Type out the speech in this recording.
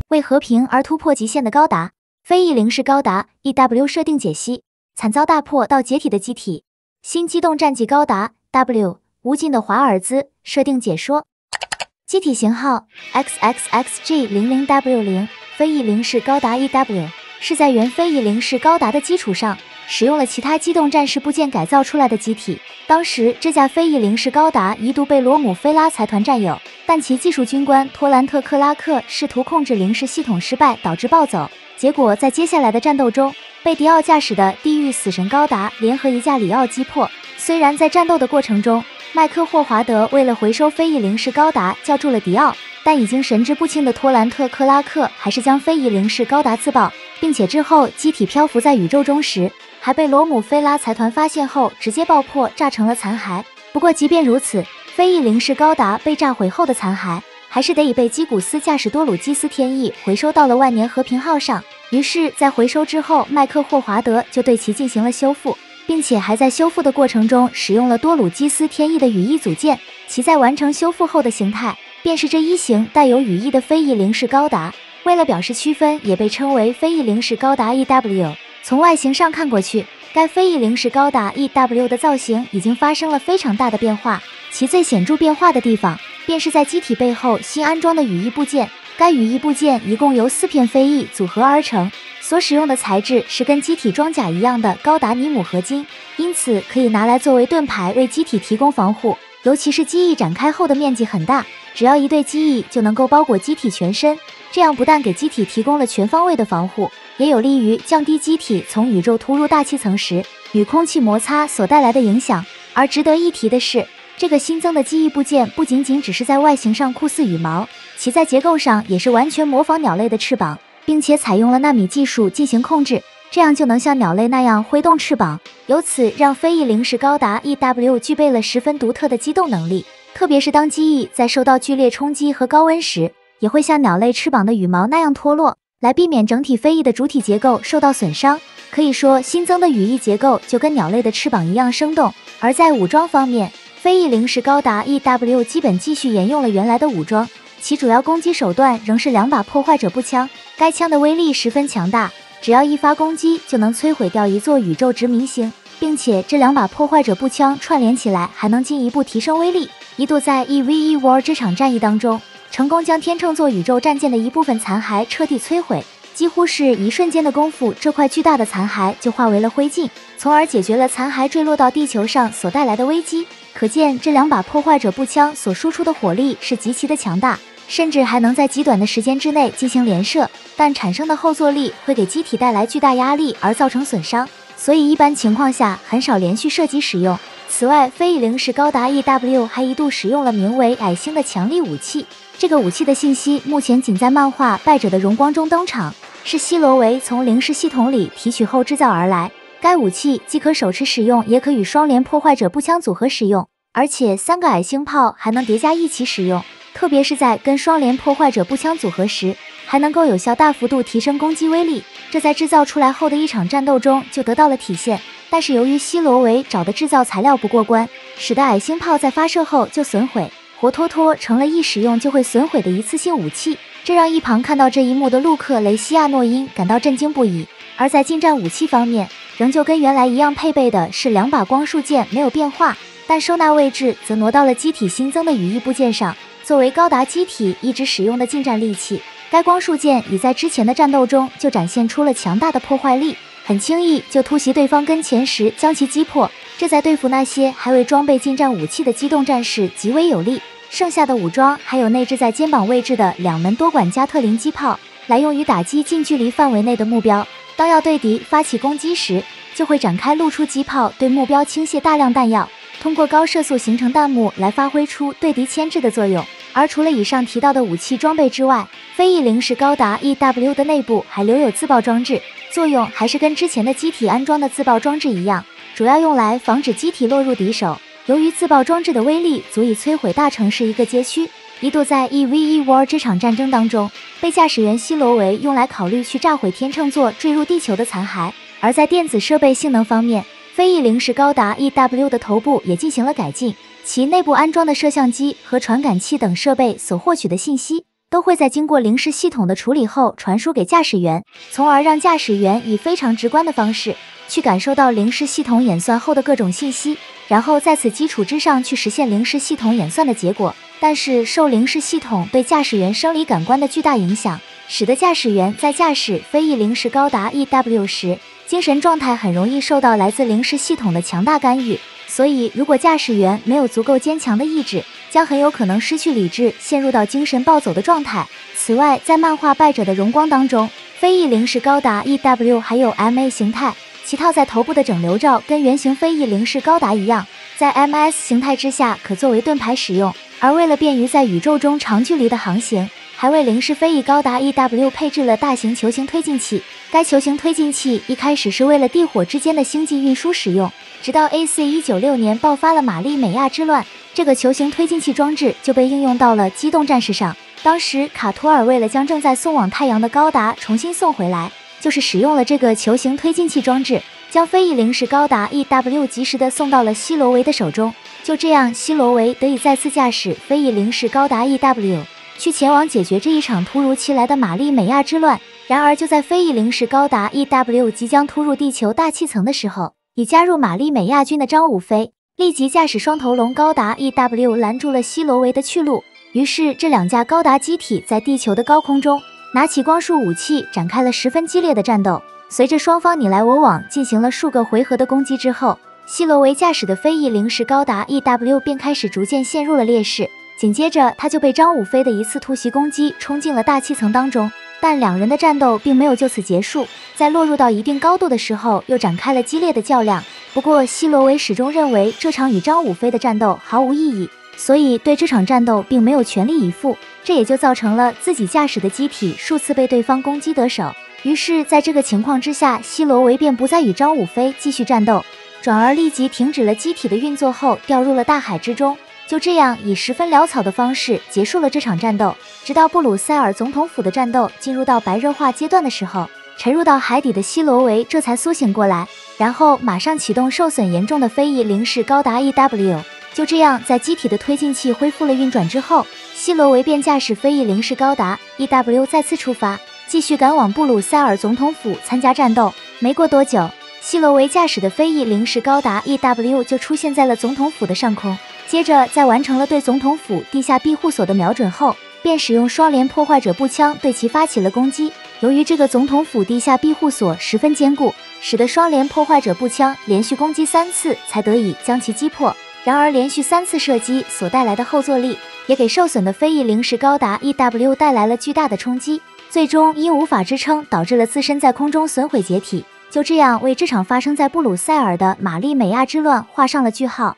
为和平而突破极限的高达，非 E 零式高达 EW 设定解析，惨遭大破到解体的机体，新机动战绩高达 W 无尽的华尔兹设定解说，机体型号 XXXG00W0，非 E 零式高达 EW 是在原非 E 零式高达的基础上，使用了其他机动战士部件改造出来的机体。当时这架非 E 零式高达一度被罗姆菲拉财团占有，但其技术军官托兰特克拉克试图控制零式系统失败，导致暴走。结果在接下来的战斗中，被迪奥驾驶的地狱死神高达联合一架里奥击破。虽然在战斗的过程中，麦克霍华德为了回收非 E 零式高达叫住了迪奥，但已经神志不清的托兰特克拉克还是将非 E 零式高达自爆，并且之后机体漂浮在宇宙中时，还被罗姆菲拉财团发现后直接爆破，炸成了残骸。不过即便如此，非 E 零式高达被炸毁后的残骸还是得以被基古斯驾驶多鲁基斯天翼回收到了万年和平号上。于是在回收之后，麦克霍华德就对其进行了修复，并且还在修复的过程中使用了多鲁基斯天翼的羽翼组件，其在完成修复后的形态便是这一型带有羽翼的非 E 零式高达。为了表示区分，也被称为非 E 零式高达 EW。 从外形上看过去，该非 E 零式高达 EW 的造型已经发生了非常大的变化，其最显著变化的地方便是在机体背后新安装的羽翼部件。该羽翼部件一共由4片飞翼组合而成，所使用的材质是跟机体装甲一样的高达尼姆合金，因此可以拿来作为盾牌，为机体提供防护。尤其是机翼展开后的面积很大，只要一对机翼就能够包裹机体全身，这样不但给机体提供了全方位的防护，也有利于降低机体从宇宙突入大气层时与空气摩擦所带来的影响。而值得一提的是，这个新增的机翼部件不仅仅只是在外形上酷似羽毛，其在结构上也是完全模仿鸟类的翅膀，并且采用了纳米技术进行控制，这样就能像鸟类那样挥动翅膀，由此让非 E 零式高达 EW 具备了十分独特的机动能力。特别是当机翼在受到剧烈冲击和高温时，也会像鸟类翅膀的羽毛那样脱落，来避免整体飞翼的主体结构受到损伤。可以说，新增的羽翼结构就跟鸟类的翅膀一样生动。而在武装方面，非 E 零式高达 EW 基本继续沿用了原来的武装，其主要攻击手段仍是2把破坏者步枪。该枪的威力十分强大，只要一发攻击就能摧毁掉一座宇宙殖民星，并且这2把破坏者步枪串联起来还能进一步提升威力。一度在 EVE War 这场战役当中，成功将天秤座宇宙战舰的一部分残骸彻底摧毁，几乎是一瞬间的功夫，这块巨大的残骸就化为了灰烬，从而解决了残骸坠落到地球上所带来的危机。可见这2把破坏者步枪所输出的火力是极其的强大，甚至还能在极短的时间之内进行连射，但产生的后坐力会给机体带来巨大压力而造成损伤，所以一般情况下很少连续射击使用。此外，非 E 零式高达 EW 还一度使用了名为矮星的强力武器，这个武器的信息目前仅在漫画《败者的荣光》中登场，是希罗维从零式系统里提取后制造而来。该武器既可手持使用，也可与双联破坏者步枪组合使用，而且3个矮星炮还能叠加一起使用，特别是在跟双联破坏者步枪组合时，还能够有效大幅度提升攻击威力，这在制造出来后的一场战斗中就得到了体现。但是由于希罗维找的制造材料不过关，使得矮星炮在发射后就损毁，活脱脱成了一使用就会损毁的一次性武器，这让一旁看到这一幕的路克雷西亚诺因感到震惊不已。而在近战武器方面，仍旧跟原来一样配备的是2把光束剑没有变化，但收纳位置则挪到了机体新增的羽翼部件上。作为高达机体一直使用的近战利器，该光束剑已在之前的战斗中就展现出了强大的破坏力，很轻易就突袭对方跟前时将其击破，这在对付那些还未装备近战武器的机动战士极为有利。剩下的武装还有内置在肩膀位置的2门多管加特林机炮，来用于打击近距离范围内的目标。当要对敌发起攻击时，就会展开露出机炮对目标倾泻大量弹药，通过高射速形成弹幕来发挥出对敌牵制的作用。而除了以上提到的武器装备之外，非 E 零式高达 EW 的内部还留有自爆装置，作用还是跟之前的机体安装的自爆装置一样，主要用来防止机体落入敌手。由于自爆装置的威力足以摧毁大城市一个街区，一度在 EVE War 这场战争当中，被驾驶员希罗维用来考虑去炸毁天秤座坠入地球的残骸。而在电子设备性能方面，非 E 零式高达 EW 的头部也进行了改进，其内部安装的摄像机和传感器等设备所获取的信息都会在经过零式系统的处理后传输给驾驶员，从而让驾驶员以非常直观的方式去感受到零式系统演算后的各种信息，然后在此基础之上去实现零式系统演算的结果。但是受零式系统对驾驶员生理感官的巨大影响，使得驾驶员在驾驶非翼零式高达 EW 时，精神状态很容易受到来自零式系统的强大干预。所以如果驾驶员没有足够坚强的意志，将很有可能失去理智，陷入到精神暴走的状态。此外，在漫画《败者的荣光》当中，非翼零式高达 EW 还有 MA 形态，其套在头部的整流罩跟原型非翼零式高达一样，在 MS 形态之下可作为盾牌使用。而为了便于在宇宙中长距离的航行，还为零式飞翼高达 EW 配置了大型球形推进器。该球形推进器一开始是为了地火之间的星际运输使用，直到 AC-196年爆发了玛丽美亚之乱，这个球形推进器装置就被应用到了机动战士上。当时卡图尔为了将正在送往太阳的高达重新送回来，就是使用了这个球形推进器装置，将非翼零式高达 EW 及时的送到了希罗维的手中。就这样，希罗维得以再次驾驶非翼零式高达 EW 去前往解决这一场突如其来的玛丽美亚之乱。然而就在非翼零式高达 EW 即将突入地球大气层的时候，已加入玛丽美亚军的张武飞立即驾驶双头龙高达 EW 拦住了希罗维的去路。于是这两架高达机体在地球的高空中拿起光束武器，展开了十分激烈的战斗。随着双方你来我往进行了数个回合的攻击之后，希罗维驾驶的非翼零式高达 EW 便开始逐渐陷入了劣势。紧接着他就被张武飞的一次突袭攻击冲进了大气层当中。但两人的战斗并没有就此结束，在落入到一定高度的时候又展开了激烈的较量。不过希罗维始终认为这场与张武飞的战斗毫无意义，所以对这场战斗并没有全力以赴，这也就造成了自己驾驶的机体数次被对方攻击得手。于是在这个情况之下，希罗维便不再与张武飞继续战斗，转而立即停止了机体的运作后掉入了大海之中。就这样以十分潦草的方式结束了这场战斗，直到布鲁塞尔总统府的战斗进入到白热化阶段的时候，沉入到海底的希罗维这才苏醒过来，然后马上启动受损严重的非翼零式高达 EW。 就这样在机体的推进器恢复了运转之后，希罗维便驾驶非翼零式高达 EW 再次出发，继续赶往布鲁塞尔总统府参加战斗。没过多久，希罗维驾驶的非翼零式高达 EW 就出现在了总统府的上空。接着在完成了对总统府地下庇护所的瞄准后，便使用双联破坏者步枪对其发起了攻击。由于这个总统府地下庇护所十分坚固，使得双联破坏者步枪连续攻击3次才得以将其击破。然而连续3次射击所带来的后坐力，也给受损的非翼零式高达 EW 带来了巨大的冲击，最终因无法支撑导致了自身在空中损毁解体。就这样为这场发生在布鲁塞尔的玛丽美亚之乱画上了句号。